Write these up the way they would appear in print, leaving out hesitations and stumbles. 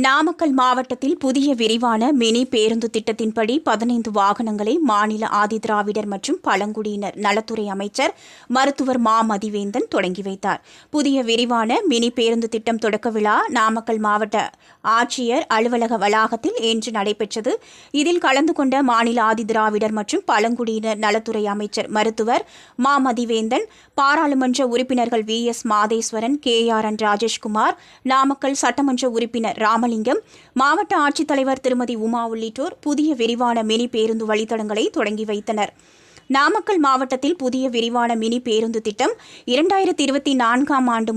நாமக்கல் மாவட்டத்தில் புதிய விரிவான மினி பேருந்து திட்டத்தின்படி 15 வாகனங்களை மாநில ஆதிதிராவிடர் மற்றும் பழங்குடியினர் நலத்துறை அமைச்சர் மருத்துவர் மா மதிவேந்தன் தொடங்கி வைத்தார். புதிய விரிவான மினி பேருந்து திட்டம் தொடக்க விழா நாமக்கல் மாவட்ட ஆட்சியர் அலுவலக வளாகத்தில் இன்று நடைபெற்றது. இதில் கலந்து கொண்ட மாநில ஆதிதிராவிடர் மற்றும் பழங்குடியினர் நலத்துறை அமைச்சர் மருத்துவர் மா மதிவேந்தன், பாராளுமன்ற உறுப்பினர்கள் VS மாதேஸ்வரன், KRN ராஜேஷ்குமார், நாமக்கல் சட்டமன்ற உறுப்பினர் ராமலிங்கம், மாவட்ட ஆட்சித்தலைவர் திருமதி உமா உள்ளிட்டோர் புதிய விரிவான மினி பேருந்து வழித்தடங்களை தொடங்கி வைத்தனர். நாமக்கல் மாவட்டத்தில் புதிய விரிவான மினி பேருந்து திட்டம் 2024ஆம் ஆண்டு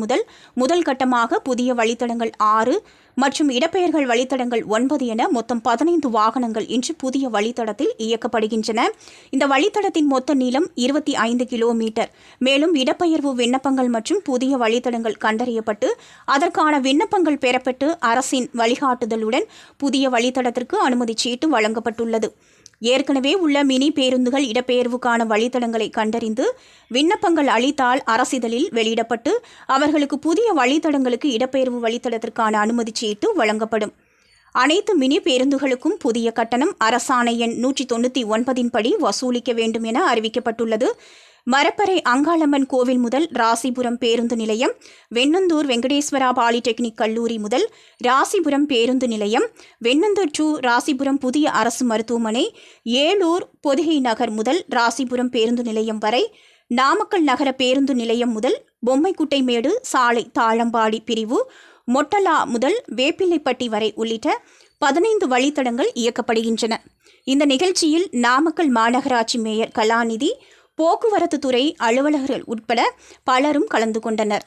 முதல் கட்டமாக புதிய வழித்தடங்கள் 6 மற்றும் இடப்பெயர்கள் வழித்தடங்கள் 9 என மொத்தம் 15 வாகனங்கள் இன்று புதிய வழித்தடத்தில் இயக்கப்படுகின்றன. இந்த வழித்தடத்தின் மொத்த நீளம் 25 கிலோமீட்டர். மேலும் இடப்பெயர்வு விண்ணப்பங்கள் மற்றும் புதிய வழித்தடங்கள் கண்டறியப்பட்டு அதற்கான விண்ணப்பங்கள் பெறப்பட்டு அரசின் வழிகாட்டுதலுடன் புதிய வழித்தடத்திற்கு அனுமதி சீட்டு வழங்கப்பட்டுள்ளது. ஏற்கனவே உள்ள மினி பேருந்துகள் இடப்பெயர்வுக்கான வழித்தடங்களை கண்டறிந்து விண்ணப்பங்கள் அளித்தால் அரசிதழில் வெளியிடப்பட்டு அவர்களுக்கு புதிய வழித்தடங்களுக்கு இடப்பெயர்வு வழித்தடத்திற்கான அனுமதி சீட்டு வழங்கப்படும். அனைத்து மினி பேருந்துகளுக்கும் புதிய கட்டணம் அரசாணை எண் 199 படி வசூலிக்க வேண்டும் என அறிவிக்கப்பட்டுள்ளது. மரப்பறை அங்காளம்மன் கோவில் முதல் ராசிபுரம் பேருந்து நிலையம், வெண்ணந்தூர் வெங்கடேஸ்வரா பாலிடெக்னிக் கல்லூரி முதல் ராசிபுரம் பேருந்து நிலையம், வெண்ணந்தூர் டு ராசிபுரம் புதிய அரசு மருத்துவமனை, ஏலூர் பொதிகை நகர் முதல் ராசிபுரம் பேருந்து நிலையம் வரை, நாமக்கல் நகர பேருந்து நிலையம் முதல் பொம்மைக்குட்டைமேடு சாலை தாளம்பாடி பிரிவு, மொட்டலா முதல் வேப்பிலைப்பட்டி வரை உள்ளிட்ட 15 வழித்தடங்கள் இயக்கப்படுகின்றன. இந்த நிகழ்ச்சியில் நாமக்கல் மாநகராட்சி மேயர் கலாநிதி, போக்குவரத்து துறை அலுவலர்கள் உட்பட பலரும் கலந்து கொண்டனர்.